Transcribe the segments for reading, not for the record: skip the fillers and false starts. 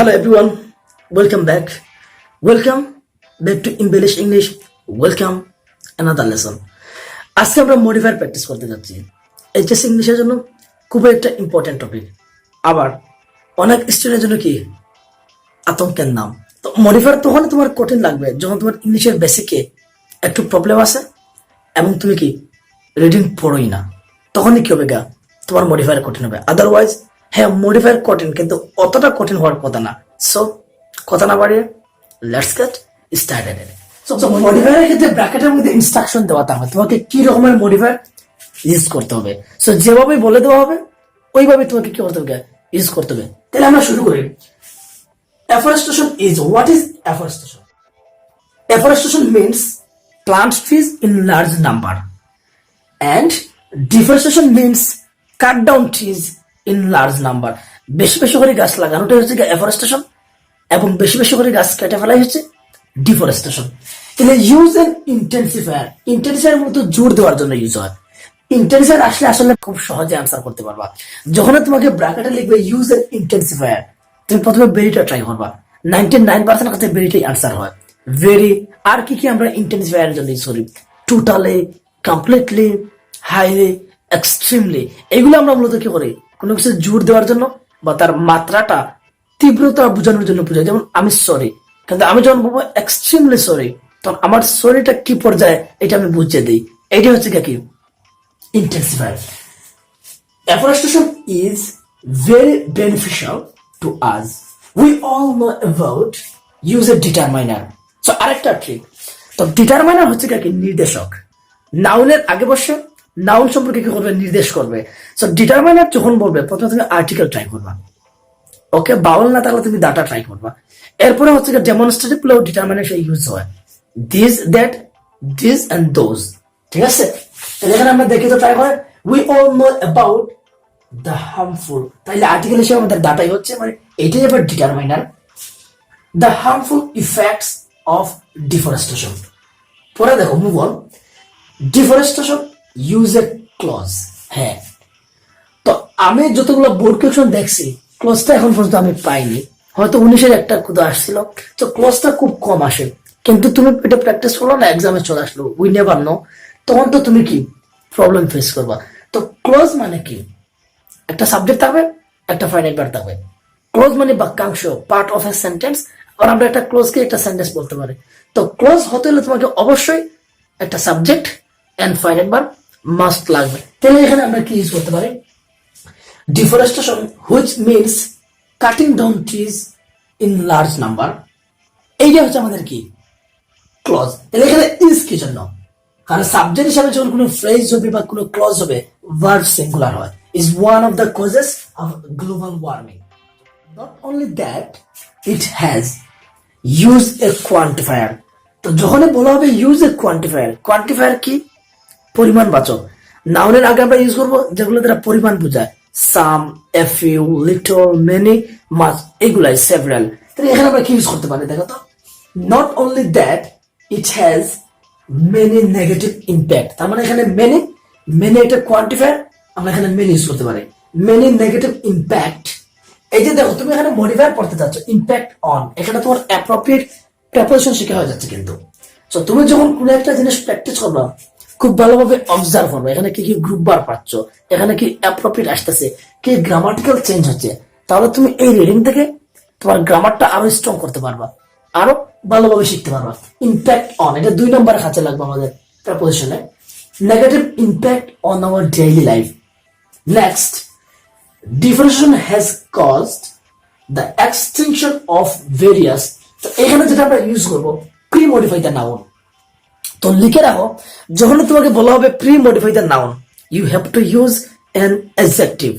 Hello everyone, welcome back. Welcome back to Embellish English. Welcome another lesson. আজকে আমরা modifier practice করতে যাচ্ছি। HSC ইংলিশের জন্য খুবই একটা ইম্পর্টেন্ট টপিক, আবার অনেক স্টুডেন্টের জন্য কি আতঙ্কের নাম। তো মডিফায়ার তখন তোমার কঠিন লাগবে যখন তোমার ইংলিশের বেসিকে একটু প্রবলেম আছে এবং তুমি কি রিডিং পড়োই না, তখনই কি হবে গা তোমার মডিফায়ার কঠিন হবে। আদারওয়াইজ হ্যাঁ, মডিফায়ার কঠিন কিন্তু অতটা কঠিন হওয়ার কথা না। সো কথা না বাড়িয়ে লেটস গেট স্টার্টেড। সো মডিফায়ারের ক্ষেত্রে ব্র্যাকেটের মধ্যে ইনস্ট্রাকশন দেওয়া থাকবে তোমাকে কি রকমের মডিফায়ার ইউজ করতে হবে। সো যেভাবে বলে দেওয়া হবে ওইভাবে তোমাকে কি করতে হবে, ইউজ করতে হবে। তাহলে আমরা শুরু করি। Afforestation is, what is afforestation? Afforestation means plant trees in large number, and deforestation means cut down trees in large number. বেশি বেশি করে গাছ লাগানোটা হচ্ছে এফরেস্টেশন, এবং বেশি বেশি করে গাছ কেটে ফেলাই হচ্ছে ডিফরেস্টেশন। তাহলে ইউজ এন্ড ইন্টেন্সিফায়ার, ইন্টেন্সিফায়ার মতো জোর দেওয়ার জন্য ইউজ হয়। ইন্টেন্সিফায়ার আসলে খুব সহজে আনসার করতে পারবা। যখন তোমাকে ব্র্যাকেটে লিখবে ইউজ এন্ড ইন্টেন্সিফায়ার, তুমি প্রথমে বেরিটা ট্রাই করবা। 99% কাছে বেরিটাই আনসার হয়। ভেরি আর কি কি আমরা ইন্টেন্সিফায়ারের জন্য ইউজ করি? Totally, completely, highly, extremely. এগুলো আমরা মূলত কি করি? কোনো কিছু জোর দেওয়ার জন্য বা তার মাত্রাটা তীব্রতা বোঝানোর জন্য বোঝাই। যেমন আমি সরি, কিন্তু আমি যখন বলবো এক্সট্রিমলি সরি, তখন আমার সরিটা কি পর্যায়ে এটা আমি বুঝিয়ে দিই। এইটা হচ্ছে কি intensifier. Afforestation is very beneficial to us. We all know about use a determiner. So আরেকটা ট্রিক, তো ডিটারমাইনার হচ্ছে কি নির্দেশক। নাউনের আগে বসে নাউন সম্পর্কে কি করবে, নির্দেশ করবে। সো ডিটারমাইনার যখন বলবে প্রথমে তুমি আর্টিকেল ট্রাই করবা, ওকে, বাউল না থাকলে তুমি ডাটা ট্রাই করবা। এরপরে হচ্ছে কি ডেমনস্ট্রেটিভ প্লে ডিটারমাইনার ইউজ হয়, this, that, this and those. ঠিক আছে, এখানে আমরা দেখি তো ট্রাই করে we all know about the harmful, তাইলে আর্টিকেল হিসেবে আমাদের ডাটাই হচ্ছে, মানে এটাই আবার determiner. The harmful effects of deforestation. পরে দেখো move on. Deforestation use a clause. হ্যাঁ, তো আমি যতগুলো বোর্ড কোয়েশ্চন দেখছি ক্লজটা এখন পর্যন্ত আমি পাইনি। হয়তো 19-এর একটা কোথাও আসছিল, তো ক্লজটা খুব কম আসে। কিন্তু তুমি এটা প্র্যাকটিস করলো না, এক্সামে চলে আসলো, উই নেভার নো, তখন তো তুমি কি প্রবলেম ফেস করবা। তো ক্লজ মানে কি? একটা সাবজেক্ট থাকবে, একটা ফাইনাইট ভার্ব থাকবে। ক্লোজ মানে বাক্যাংশ, পার্ট অফ এ সেন্টেন্স। আর আমরা একটা ক্লোজকে একটা সেন্টেন্স বলতে পারি। তো ক্লোজ হতে হলে তোমাকে অবশ্যই একটা subject and finite verb must লাগবে। তাহলে এখানে আমরা কি ইউজ করতে পারি? Deforestation which means cutting down trees in large number. এইটা হচ্ছে আমাদের কি ক্লজ। তাহলে এখানে ইজ কি জন্য? কারণ সাবজেক্ট হিসাবে যখন কোনো ফ্রেজ হবে বা কোনো ক্লজ হবে, ভার্ব সিঙ্গুলার হয়। Is one of the causes of global warming. Not only that, it has used a quantifier. তো যখন বলা হবে ইউজ এ কোয়ান্টিফায়ার, কোয়ান্টিফায়ার কি? পরিমাণবাচক। নাউনের আগে আমরা ইউজ করবো যেগুলো দ্বারা পরিমাণ বোঝায়, some, a few, little, many, much, এগুলাই সেভারাল। তাহলে এখানে আমরা কি ইউজ করতে পারি দেখো তো? Not only that, it has many negative impact. তার মানে এখানে মেনি, মেনি একটা কোয়ান্টিফায়ার, আমরা এখানে মেনি ইউজ করতে পারি। Many negative impact. এই যে দেখো তুমি এখানে মডিফায়ার পড়তে চাচ্ছ, ইম্প্যাক্ট অন, এখানে তোমার অ্যাপ্রোপ্রিয়েট প্রেপোজিশন শেখা হয়ে যাচ্ছে। কিন্তু তো তুমি যখন কোনো একটা জিনিস প্র্যাকটিস করবা, খুব ভালোভাবে অবজার্ভ করবে এখানে কি কি গ্রুপ বার পাচ্ছ, এখানে কি অ্যাপ্রোপ্রিয়েট আসতেছে, কি গ্রামাটিক্যাল চেঞ্জ হচ্ছে। তাহলে তুমি এই রিডিং থেকে তোমার গ্রামারটা আরো স্ট্রং করতে পারবা, আরো ভালোভাবে শিখতে পারবা। ইম্প্যাক্ট অন, এটা 2 নম্বরে কাছে লাগবে আমাদের প্রেপোজিশনে। Negative impact on our daily life. Next, deforestation has caused the extinction of various. তো এখানে যেটা আমরা ইউজ করবো প্রি মডিফাই দ্য নাউন। তো লিখে রাখো, যখন তোমাকে বলা হবে pre modify the noun, you have to use an adjective.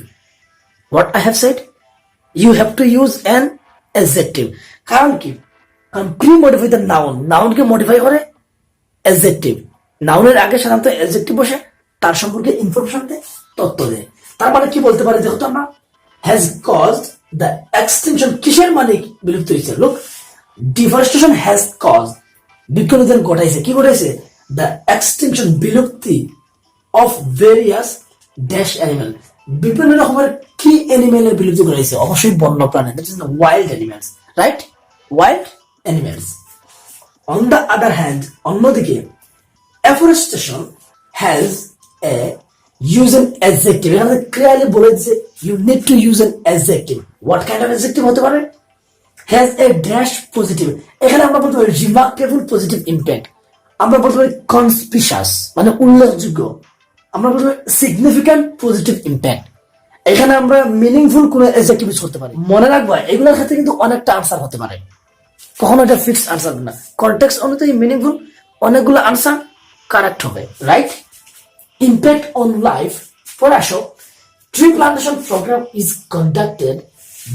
What I have said? You have to use an adjective. কারণ কি? কারণ প্রি মডিফাই দ্য নাউন, নাউনকে মডিফাই করে adjective। নাউনের আগে সাধারণত অ্যাডজেক্টিভ বসে, তার সম্পর্কে ইনফরমেশন দেয়, তথ্য দেয়। তার মানে কি বলতে পারে যেহেতু আমরা হ্যাজ কজড দ্য এক্সটিংশন, কিসের মানে বিলুপ্ত হয়েছে? লুক, ডিফরেস্টেশন হ্যাজ কজড, বৃক্ষরোপণ ঘটাইছে। কি ঘটাইছে? দ্য এক্সটিংশন, বিলুপ্তি, অফ ভেরিয়াস ড্যাশ অ্যানিমেল, বিভিন্ন রকমের কি কি অ্যানিমেলের বিলুপ্তি করেছে? অবশ্যই বন্য প্রাণী, that is wild animals, right? Wild animals. On the other hand, অন্যদিকে afforestation has a use an adjective. এখানে ক্লিয়ারলি বলেছে you need to use an adjective. What kind of adjective হতে পারে? Has a dash positive. এখানে আমরা বলতে পারি remarkable positive impact, আমরা বলতে পারি কনস্পিশাস মানে উল্লেখযোগ্য, আমরা বলতে পারি সিগনিফিক্যান্ট পজিটিভ ইম্প্যাক্ট। এখানে আমরা মিনিংফুল কোন অ্যাডজেক্টিভ ইউজ করতে পারি। মনে রাখবা এগুলোর ক্ষেত্রে কিন্তু অনেকটা আনসার হতে পারে, কখনো এটা ফিক্সড আনসার না। কনটেক্সট অনুযায়ী মিনিংফুল অনেকগুলো আনসার কারেক্ট হবে, রাইট? Impact on life. পরে আসো, tree plantation programme is conducted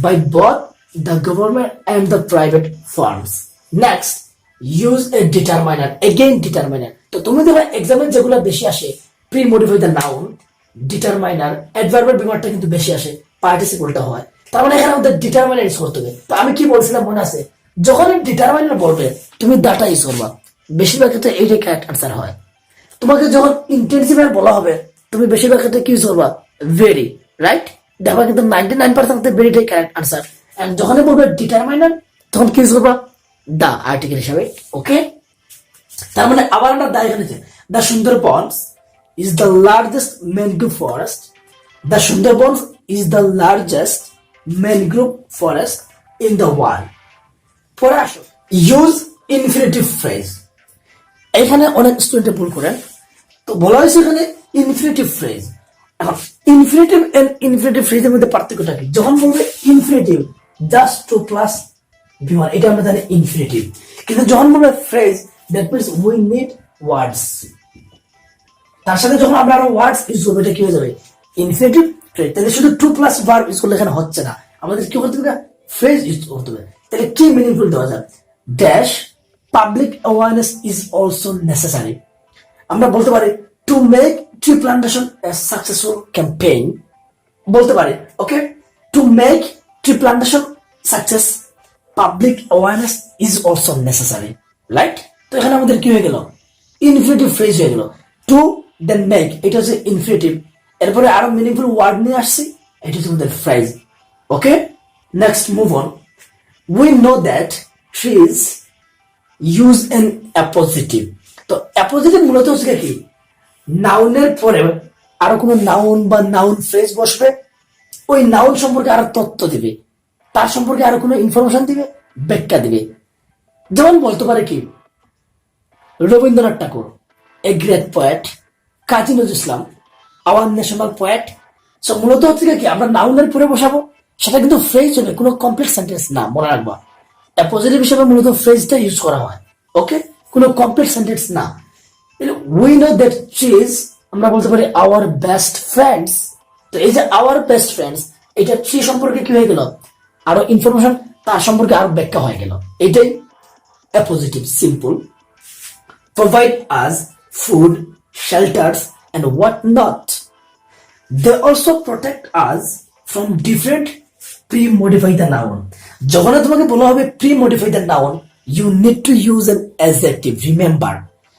by both the government and the private firms. Next, use a determiner. Again determiner. তো তুমি দেখো এক্সামে যেগুলো বেশি আসে, pre modify the noun, determiner, অ্যাডভার্বের বিভাগটা কিন্তু বেশি আসে, পার্টিসিপলটা হয়। তার মানে এখানে আমাদের ডিটারমাইনার ইউজ করতে হবে। তো আমি কি বলছিলাম মনে আছে, যখন ডিটারমাইনার বলবে তুমি ডাটা ইউজ করবা, বেশিরভাগ ক্ষেত্রে এইটাই কারেক্ট আনসার হয়। তোমাকে যখন ইন্টেন্সিফায়ার বলা হবে, তুমি বেশিরভাগ ক্ষেত্রে কি ইউজ করবা? Very, right? দেখবা কিন্তু 99% ভেরিটাই কারেক্ট আনসার। এন্ড যখন বলবে ডিটারমাইনার, তখন কি ইউজ করবা? দা আর্টিকেল হিসাবে, ওকে? তার মানে আবার আমরা দা এখানে দা Sundarbans is the largest mangrove forest. The Sundarbans is the largest mangrove forest in the world. পরে আসো, use infinitive phrase. এখানে অনেক স্টুডেন্ট ভুল করেন। তো বলা হয়েছে এখানে ইনফিনিটিভ ফ্রেজ। এখন ইনফিনিটিভ এন্ড ইনফিনিটিভ ফ্রেজের মধ্যে পার্থক্যটা কি? যখন বলবে infinitive just two plus V1, এটা আমরা জানি ইনফিনিটিভ। কিন্তু যখন বলবে phrase, that means we need words, তার সাথে যখন আমরা আরো ওয়ার্ডস ইউজ করবো, এটা কি হয়ে যাবে? Infinitive phrase. তাহলে শুধু টু প্লাস ভার্ব ইউজ করলে এখানে হচ্ছে না, আমাদের কি করতে হবে? ফ্রেজ ইউজ করতে হবে। তাহলে কি মিনিংফুল দেওয়া যায়? Dash public awareness is also necessary. আমরা বলতে পারি to make tree plantation a successful campaign, বলতে পারি okay, to make tree plantation success public awareness is also necessary, right? তো এখানে আমাদের কি হয়ে গেল? ইনফিনিটিভ ফ্রেজ হয়ে গেল। টু দেন মেক, এটা হচ্ছে ইনফিনিটিভ, এরপরে আরো মিনিংফুল ওয়ার্ড নিয়ে আসছি, এটা হচ্ছে আমাদের phrase, okay? Next move on. We know that trees use N appositive. তো অ্যাপোজিটিভ মূলত হচ্ছে কি? নাউনের পরে আরো কোনো নাউন বা নাউন ফ্রেজ বসবে, ওই নাউন সম্পর্কে আরো তথ্য দিবে, তার সম্পর্কে আরো কোনো ইনফরমেশন দিবে, ব্যাখ্যা দিবে। যেমন বলতে পারে কি, Rabindranath Tagore a great poet, Kazi Nazrul Islam our national poet. So মূলত হচ্ছে কি, আমরা নাউনের পরে বসাবো, সেটা কিন্তু ফ্রেজ হবে, কোনো কমপ্লিট সেন্টেন্স না, মনে রাখবা। অ্যাপোজিটিভ হিসেবে মূলত ফ্রেজটা ইউজ করা হয়, ওকে? কোনো কমপ্লিট সেন্টেন্স না। উই নো দ্যাট ট্রিজ, আমরা বলতে পারি আওয়ার বেস্ট ফ্রেন্ডস। তো এই যে আওয়ার বেস্ট ফ্রেন্ডস, এটা ট্রি সম্পর্কে কি হয়ে গেল? আরো ইনফরমেশন, তার সম্পর্কে আরো ব্যাখ্যা হয়ে গেল, এটাই appositive, simple. Provide us food, shelters, and what not. They also protect us from different pre-modify the noun. যখন তোমাকে বলা হবে pre-modify the noun, you need to use an adjective, remember.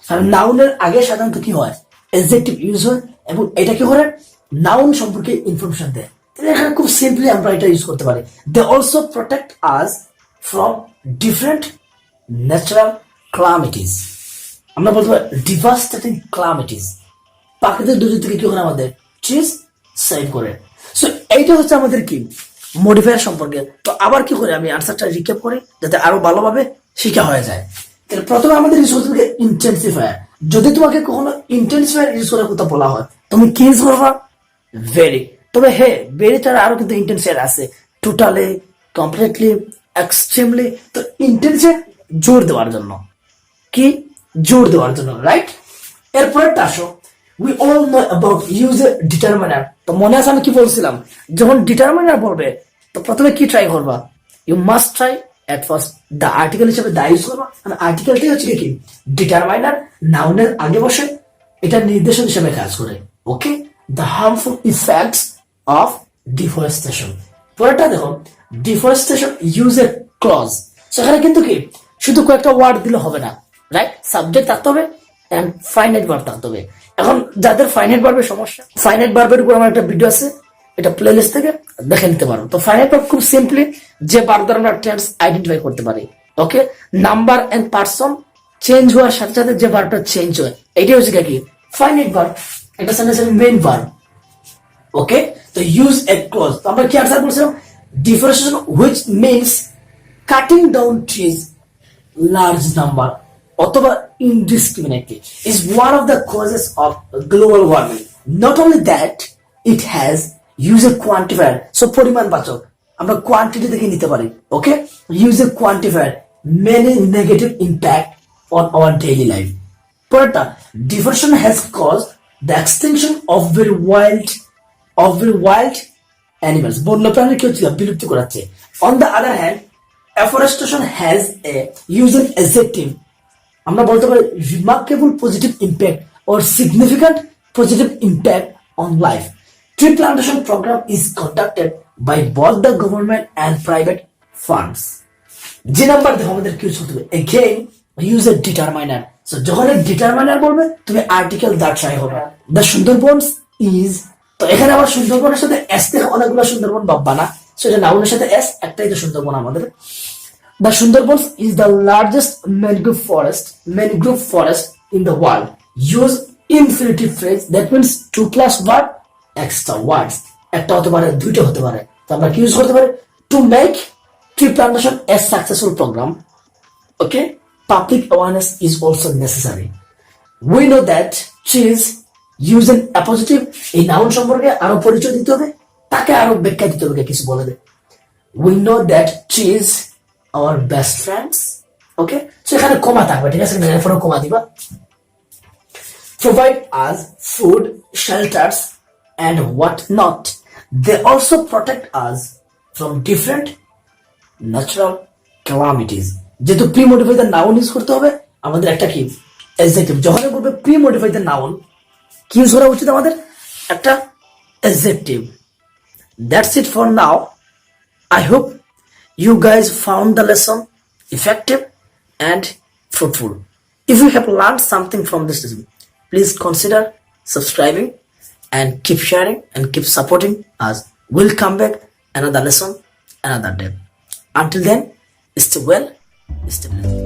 কারণ নাউনের আগে সাধারণত কি হয়? adjective ইউজ হয়, এবং এটা কি করে? নাউন সম্পর্কে ইনফরমেশন দেয়। তাহলে এখানে খুব সিম্পলি আমরা এটা ইউজ করতে পারি। They also protect us from different natural calamities. আমরা বলতে পারি ডিভাস্টেটিং ক্লামিটিস, প্রাকৃতিক দুর্যোগ থেকে কি করে আমাদের ট্রিজ সেভ করে। সো এইটা হচ্ছে আমাদের কি মডিফায়ার সম্পর্কে। তো আবার কি করে আমি আনসারটা রিক্যাপ করি যাতে আরো ভালোভাবে শিখা হয়ে যায়। তাহলে প্রথমে আমাদের ইউজ করতে হবে ইন্টেন্সিফায়ার। যদি তোমাকে কখনো ইন্টেন্সিফায়ার ইউজ করার কথা বলা হয়, তুমি কি ইউজ করবা? ভেরি। তবে হ্যাঁ, ভেরি ছাড়া আরো কিন্তু ইন্টেন্সিফায়ার আছে, টোটালি, কমপ্লিটলি, এক্সট্রিমলি। তো ইন্টেন্সিফায়ার জোর দেওয়ার জন্য, কি জোর দেওয়ার জন্য, রাইট? এরপরে আসো, we all know about use a determiner. তো মনে আছে আমি কি বলছিলাম, যখন ডিটারমিনার বলবে তো প্রথমে কি ট্রাই করবা? You must try at first the article হিসেবে দা ইউজ করবা। মানে আর্টিকেলটাই হচ্ছে কি ডিটারমিনার, নাউনের আগে বসে, এটা নির্দেশক হিসেবে কাজ করে, okay? The harmful effects of deforestation. পরেরটা দেখো, ডিফরেস্টেশন ইউজ এ ক্লজ। সেখানে কিন্তু কি শুধু কয়েকটা ওয়ার্ড দিলে হবে না, রাইট? সাবজেক্ট থাকতে হবে এন্ড ফাইনাইট ভার্ব থাকতে হবে। এখন যাদের ফাইনাইট ভার্বের সমস্যা, ফাইনাইট ভার্বের উপর আমার একটা ভিডিও আছে, এটা প্লেলিস্ট থেকে দেখে নিতে পারো। তো ফাইনাইট ভার্ব খুব সিম্পলি যে ভার্ব দ্বারা আমরা টেন্স আইডেন্টিফাই করতে পারি। ওকে, নাম্বার এন্ড পারসন চেঞ্জ হওয়ার সাথে সাথে যে ভার্বটা চেঞ্জ হয় এটাই হচ্ছে কি ফাইনাইট ভার্ব। এটা সেন্টেন্সের মেইন ভার্ব। ওকে, তো ইউজ এ ক্লজ, তো আমরা কি আনসার বলছিলাম, differentiation which means cutting down trees large number অথবা indiscriminately is one of the causes of global warming. Not only that, it has use a quantifier, so পরিমাণ বাচক আমরা quantity থেকে নিতে পারি। ওকে, use a quantifier many negative impact on our daily life. পরেরটা, deforestation has caused the extinction of very wild animals, বন্যপ্রাণীর কি হচ্ছে বিলুপ্তি করাচ্ছে। On the other hand, afforestation has a use an adjective, আমরা বলতে পারি remarkable positive impact or significant positive impact on life. Tree plantation program is conducted by both the government and private funds. যে number দেখো আমাদের কি use করতে হবে, again use a determiner. So যখন ডিটারমাইনার বলবে তুমি আর্টিকেল দ্যাট ট্রাই হবে। দ্য সুন্দরবনস ইজ, তো এখানে আবার সুন্দরবনের সাথে এস থেকে অনেকগুলো সুন্দরবন ভাববা না, সেটা নাউনের সাথে এস, একটাই তো সুন্দরবন আমাদের। The Sundarbans is the largest mangrove forest in the world. Use infinitive phrase that means 2 plus verb extra words. একটা হতে পারে, দুইটা হতে পারে। তো আমরা কি ইউজ করতে পারি, to make tree plantation a successful program. Okay, public awareness is also necessary. We know that trees use an appositive, এই নাউন সম্পর্কে আরো পরিচয় দিতে হবে, তাকে আরো ব্যাখ্যা দিতে হবে, কিছু বলে দে। We know that trees our best friends. Okay, so এখানে কমা থাকবে, ঠিক আছে, এরপরে কমা দিবা। Provide us food, shelters and what not. They also protect us from different natural calamities. যেহেতু pre modify the noun use করতে হবে, আমাদের একটা কি অ্যাডজেক্টিভ, যখন বলবে প্রি মডিফাই দ্য নাউন কি ইউজ করা উচিত, আমাদের একটা adjective. That's it for now. I hope you guys found the lesson effective and fruitful. If you have learned something from this lesson, please consider subscribing and keep sharing and keep supporting us. We'll come back another lesson, another day. Until then, stay well, stay blessed.